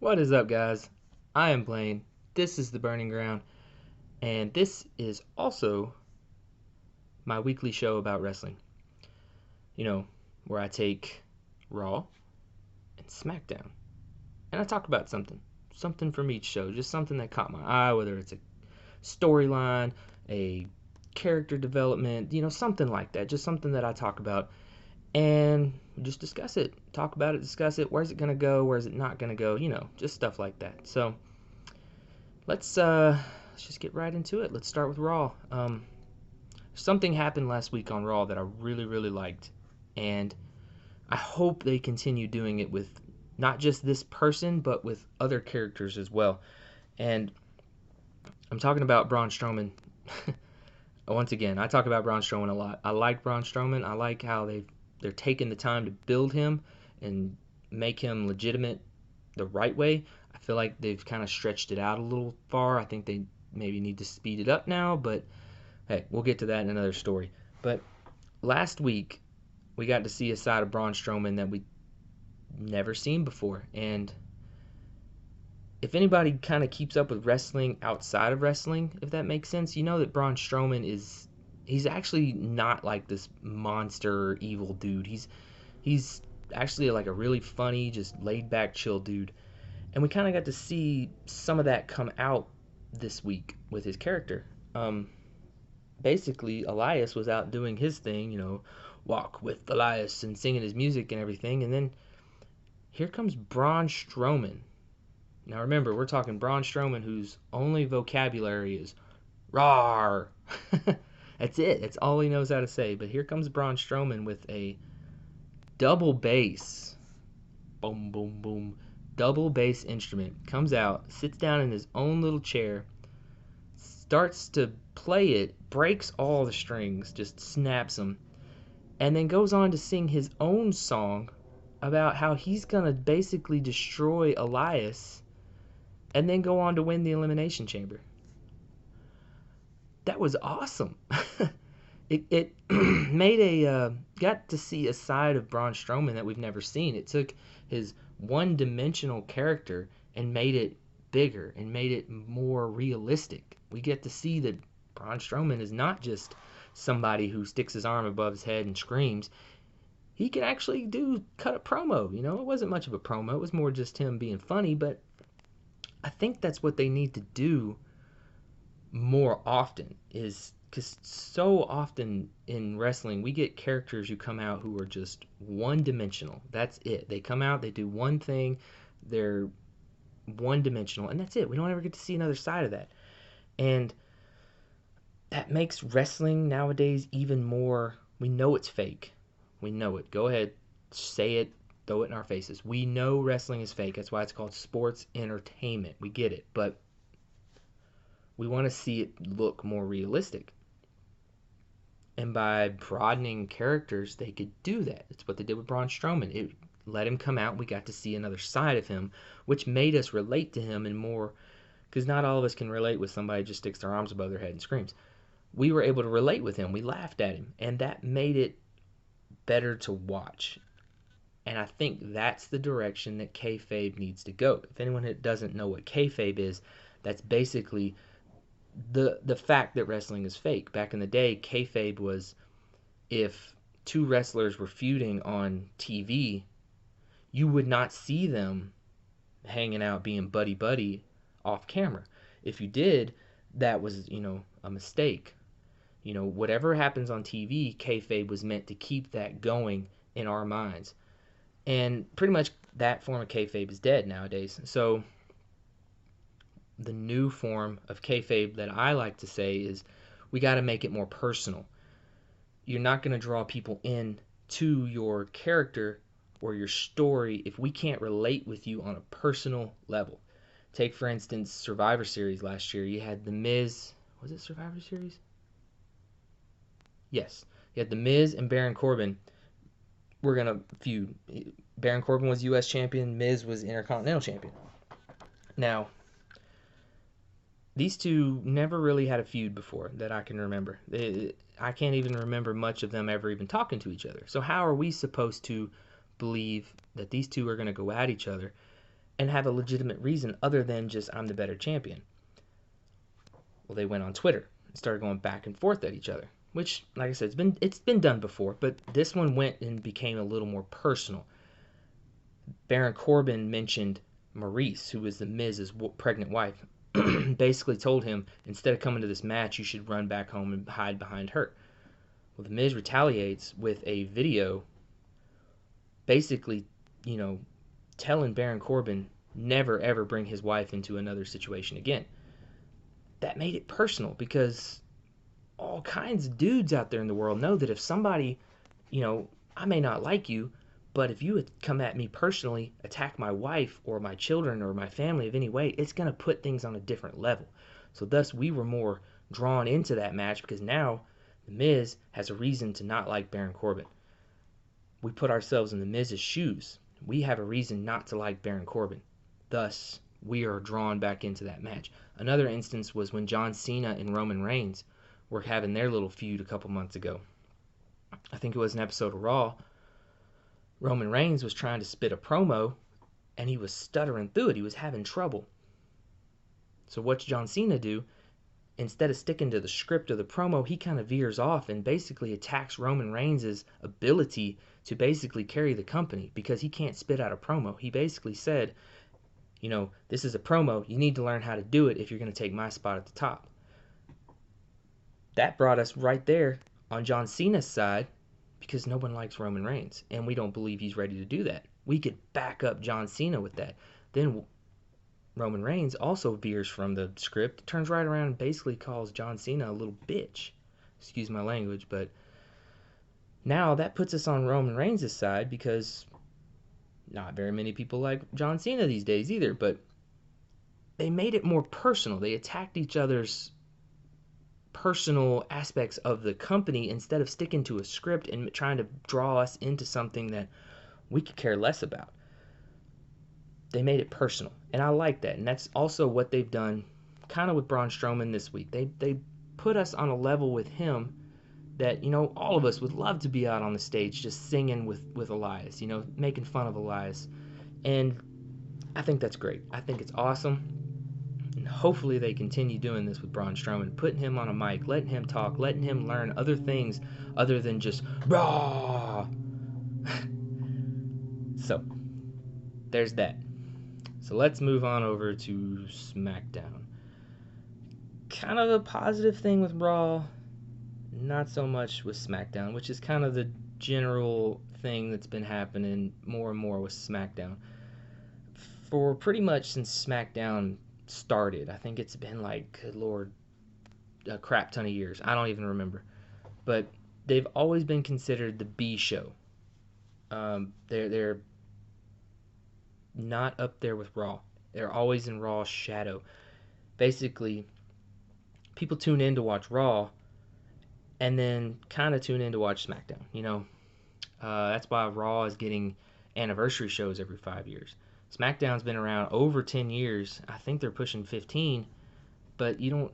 What is up, guys? I am Blaine. This is The Burning Ground, and this is also my weekly show about wrestling. You know, where I take Raw and Smackdown, and I talk about something from each show, just something that caught my eye, whether it's a storyline, a character development, something like that, just something that I talk about, and we just discuss it, talk about it, discuss it. Where's it gonna go? Where's it not gonna go? Just stuff like that. So let's just get right into it. Let's start with Raw. Something happened last week on Raw that I really liked, and I hope they continue doing it with not just this person, but with other characters as well. And I'm talking about Braun Strowman. Once again, I talk about Braun Strowman a lot. I like Braun Strowman. I like how they're taking the time to build him and make him legitimate the right way. I feel like they've kind of stretched it out a little far. I think they maybe need to speed it up now, but hey, we'll get to that in another story. But last week, we got to see a side of Braun Strowman that we never seen before. And if anybody kind of keeps up with wrestling outside of wrestling, if that makes sense, you know that Braun Strowman he's actually not like this monster evil dude. He's actually like a really funny, just laid back, chill dude. And we kind of got to see some of that come out this week with his character. Basically, Elias was out doing his thing, walk with Elias and singing his music and everything. And then here comes Braun Strowman. Now remember, we're talking Braun Strowman, whose only vocabulary is "rawr." That's it. That's all he knows how to say. But here comes Braun Strowman with a double bass. Boom, boom, boom. Double bass instrument. Comes out, sits down in his own little chair, starts to play it, breaks all the strings, just snaps them, and then goes on to sing his own song about how he's going to basically destroy Elias and then go on to win the Elimination Chamber. That was awesome. It made got to see a side of Braun Strowman that we've never seen. It took his one-dimensional character and made it bigger and made it more realistic. We get to see that Braun Strowman is not just somebody who sticks his arm above his head and screams. He can actually cut a promo. It wasn't much of a promo. It was more just him being funny, but I think that's what they need to do more often, is because so often in wrestling we get characters who come out who are just one-dimensional. That's it. They come out, they do one thing, they're one-dimensional, and that's it. We don't ever get to see another side of that. And that makes wrestling nowadays even more, we know it's fake. We know it. Go ahead, say it, throw it in our faces. We know wrestling is fake. That's why it's called sports entertainment. We get it. But we want to see it look more realistic. And by broadening characters, they could do that. That's what they did with Braun Strowman. It let him come out. We got to see another side of him, which made us relate to him and more, because not all of us can relate with somebody who just sticks their arms above their head and screams. We were able to relate with him. We laughed at him, and that made it better to watch. And I think that's the direction that Kayfabe needs to go. If anyone doesn't know what Kayfabe is, that's basically the fact that wrestling is fake. Back in the day, Kayfabe was if two wrestlers were feuding on TV, you would not see them hanging out being buddy-buddy off camera. If you did, that was, a mistake. Whatever happens on TV, Kayfabe was meant to keep that going in our minds. And pretty much that form of kayfabe is dead nowadays. So the new form of kayfabe that I like to say is we got to make it more personal. You're not going to draw people in to your character or your story if we can't relate with you on a personal level. Take, for instance, Survivor Series last year. You had The Miz. Was it Survivor Series? Yes. You had The Miz and Baron Corbin. We're going to feud. Baron Corbin was U.S. champion. Miz was Intercontinental champion. Now, these two never really had a feud before that I can remember. I can't even remember much of them ever even talking to each other. So how are we supposed to believe that these two are going to go at each other and have a legitimate reason other than just I'm the better champion. Well, they went on Twitter and started going back and forth at each other, which, like I said, it's been done before, but this one went and became a little more personal. Baron Corbin mentioned Maurice, who was the Miz's pregnant wife, basically told him, instead of coming to this match, you should run back home and hide behind her. Well, the Miz retaliates with a video basically, telling Baron Corbin never ever bring his wife into another situation again. That made it personal because all kinds of dudes out there in the world know that if somebody, I may not like you, but if you would come at me personally, attack my wife or my children or my family of any way, it's going to put things on a different level. So thus we were more drawn into that match because now the Miz has a reason to not like Baron Corbin. We put ourselves in the Miz's shoes. We have a reason not to like Baron Corbin. Thus, we are drawn back into that match. Another instance was when John Cena and Roman Reigns were having their little feud a couple months ago. I think it was an episode of Raw. Roman Reigns was trying to spit a promo, and he was stuttering through it. He was having trouble. So what's John Cena do? Instead of sticking to the script of the promo, he kind of veers off and basically attacks Roman Reigns' ability to basically carry the company because he can't spit out a promo. He basically said, this is a promo. You need to learn how to do it if you're going to take my spot at the top. That brought us right there on John Cena's side because no one likes Roman Reigns, and we don't believe he's ready to do that. We could back up John Cena with that. Then Roman Reigns also veers from the script, turns right around and basically calls John Cena a little bitch. Excuse my language, but now that puts us on Roman Reigns' side because not very many people like John Cena these days either, but they made it more personal. They attacked each other's personal aspects of the company instead of sticking to a script and trying to draw us into something that we could care less about. They made it personal, and I like that. And that's also what they've done kind of with Braun Strowman this week. They put us on a level with him that, all of us would love to be out on the stage just singing with Elias, making fun of Elias. And I think that's great. I think it's awesome. And hopefully they continue doing this with Braun Strowman, putting him on a mic, letting him talk, letting him learn other things other than just raw. So, there's that. So let's move on over to SmackDown. Kind of a positive thing with Raw, not so much with SmackDown, which is kind of the general thing that's been happening more and more with SmackDown. For pretty much since SmackDown started, I think it's been like, good Lord, a crap ton of years. I don't even remember. But they've always been considered the B show. They're not up there with Raw. They're always in Raw's shadow. Basically, people tune in to watch Raw and then kind of tune in to watch SmackDown. That's why Raw is getting anniversary shows every 5 years. SmackDown's been around over 10 years. I think they're pushing 15, but you don't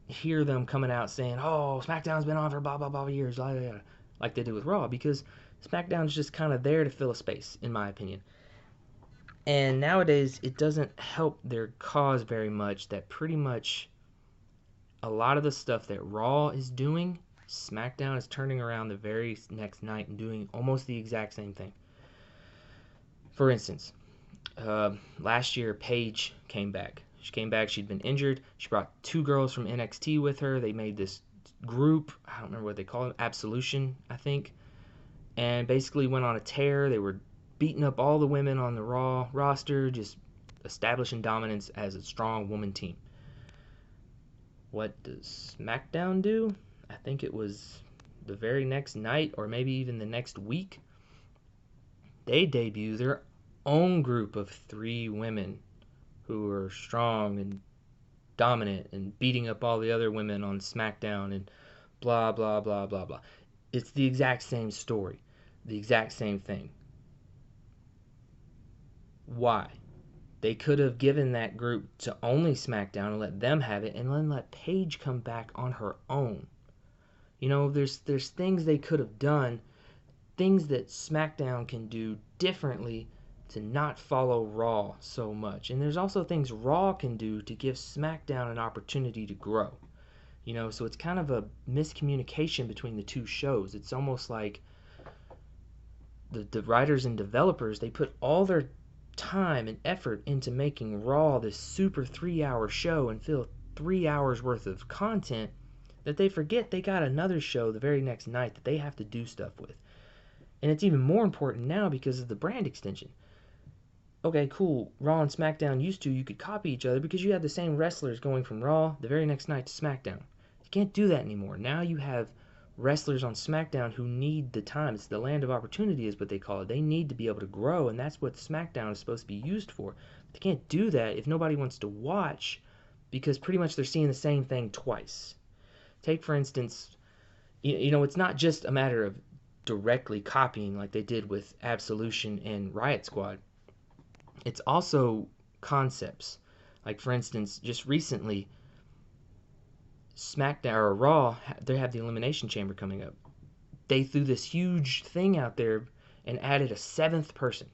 hear them coming out saying, oh, SmackDown's been on for blah, blah, blah years, blah, blah, blah, like they do with Raw, because SmackDown's just kind of there to fill a space, in my opinion. And nowadays, it doesn't help their cause very much that pretty much a lot of the stuff that Raw is doing, SmackDown is turning around the very next night and doing almost the exact same thing. For instance, last year, Paige came back. She came back. She'd been injured. She brought 2 girls from NXT with her. They made this group. I don't remember what they call it. Absolution, I think. And basically went on a tear. They were beating up all the women on the Raw roster, just establishing dominance as a strong woman team. What does SmackDown do? I think it was the very next night or maybe even the next week. They debut their own group of 3 women who are strong and dominant and beating up all the other women on SmackDown and blah, blah, blah, blah, blah. It's the exact same story, the exact same thing. Why? They could have given that group to only SmackDown and let them have it and then let Paige come back on her own. There's things they could have done, things that SmackDown can do differently to not follow Raw so much. And there's also things Raw can do to give SmackDown an opportunity to grow. So it's kind of a miscommunication between the two shows. It's almost like the writers and developers, they put all their time and effort into making Raw this super 3-hour show and fill 3 hours worth of content, that they forget they got another show the very next night that they have to do stuff with. And it's even more important now because of the brand extension. Okay, cool. Raw and SmackDown you could copy each other because you had the same wrestlers going from Raw the very next night to SmackDown. You can't do that anymore. Now you have wrestlers on SmackDown who need the time. It's the land of opportunity is what they call it. They need to be able to grow, and that's what SmackDown is supposed to be used for. They can't do that if nobody wants to watch because pretty much they're seeing the same thing twice. Take, for instance, it's not just a matter of directly copying like they did with Absolution and Riot Squad. It's also concepts. Like, for instance, just recently, SmackDown or Raw, they have the Elimination Chamber coming up. They threw this huge thing out there and added a 7th person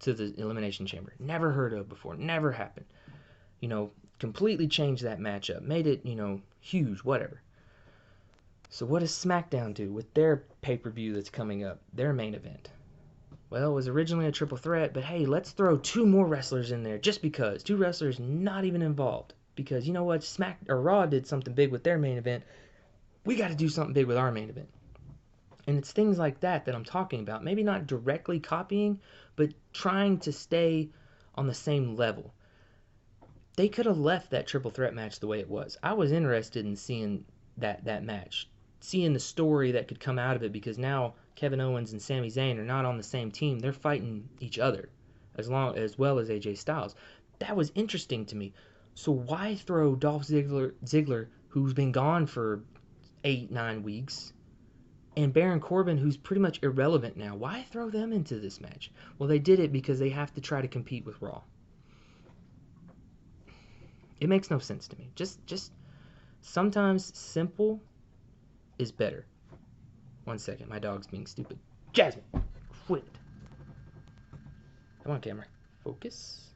to the Elimination Chamber. Never heard of before. Never happened. Completely changed that matchup. Made it, huge, whatever. So what does SmackDown do with their pay-per-view that's coming up, their main event? Well, it was originally a triple threat, but hey, let's throw 2 more wrestlers in there just because. 2 wrestlers not even involved. Because you know what? Raw did something big with their main event. We got to do something big with our main event. And it's things like that I'm talking about. Maybe not directly copying, but trying to stay on the same level. They could have left that triple threat match the way it was. I was interested in seeing that match. Seeing the story that could come out of it, because now Kevin Owens and Sami Zayn are not on the same team. They're fighting each other as well as AJ Styles. That was interesting to me. So why throw Dolph Ziggler, who's been gone for 8-9 weeks, and Baron Corbin, who's pretty much irrelevant now? Why throw them into this match? Well, they did it because they have to try to compete with Raw. It makes no sense to me. Just sometimes simple is better. 1 second, my dog's being stupid. Jasmine, quit. Come on, camera. Focus.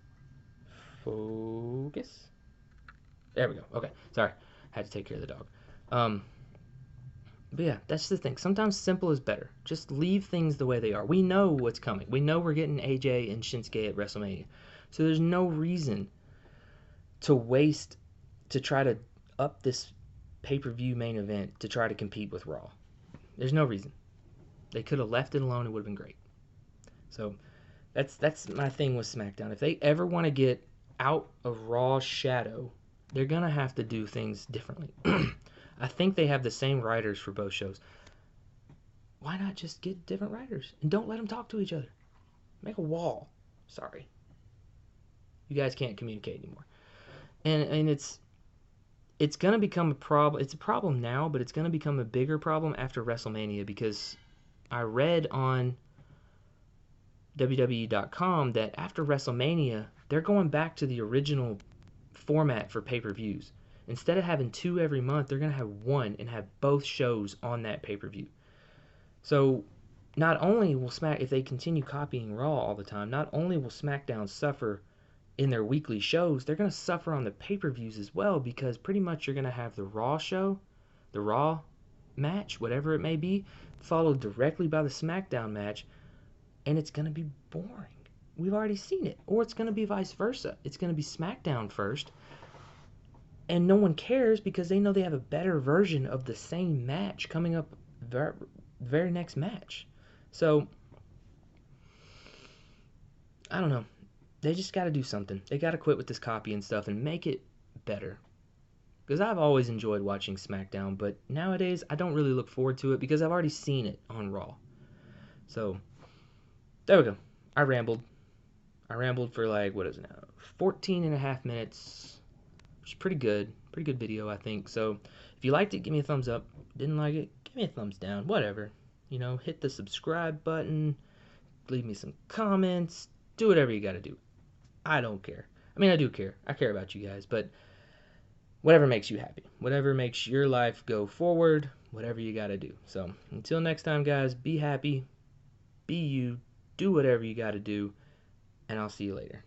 There we go. Okay, sorry. Had to take care of the dog. But yeah, that's the thing. Sometimes simple is better. Just leave things the way they are. We know what's coming. We know we're getting AJ and Shinsuke at WrestleMania. So there's no reason to try to up this pay-per-view main event to try to compete with Raw. There's no reason. They could have left it alone. It would have been great. So that's my thing with SmackDown. If they ever want to get out of Raw's shadow, they're going to have to do things differently. I think they have the same writers for both shows. Why not just get different writers and don't let them talk to each other? Make a wall. Sorry. You guys can't communicate anymore. And it's going to become a problem. It's a problem now, but it's going to become a bigger problem after WrestleMania, because I read on WWE.com that after WrestleMania, they're going back to the original format for pay-per-views. Instead of having 2 every month, they're going to have 1 and have both shows on that pay-per-view. So not only will if they continue copying Raw all the time, not only will SmackDown suffer in their weekly shows, they're going to suffer on the pay-per-views as well, because pretty much you're going to have the Raw show, the Raw match, whatever it may be, followed directly by the SmackDown match, and it's going to be boring. We've already seen it. Or it's going to be vice versa. It's going to be SmackDown first, and no one cares because they know they have a better version of the same match coming up very next match. So, I don't know. They just got to do something. They got to quit with this copy and stuff and make it better. Because I've always enjoyed watching SmackDown, but nowadays I don't really look forward to it because I've already seen it on Raw. So, there we go. I rambled for 14 and a half minutes, which is pretty good. Pretty good video, I think. So, if you liked it, give me a thumbs up. Didn't like it, give me a thumbs down. Whatever. Hit the subscribe button. Leave me some comments. Do whatever you got to do. I don't care. I mean, I do care. I care about you guys, but whatever makes you happy. Whatever makes your life go forward. Whatever you got to do. So, until next time, guys, be happy. Be you. Do whatever you got to do. and I'll see you later.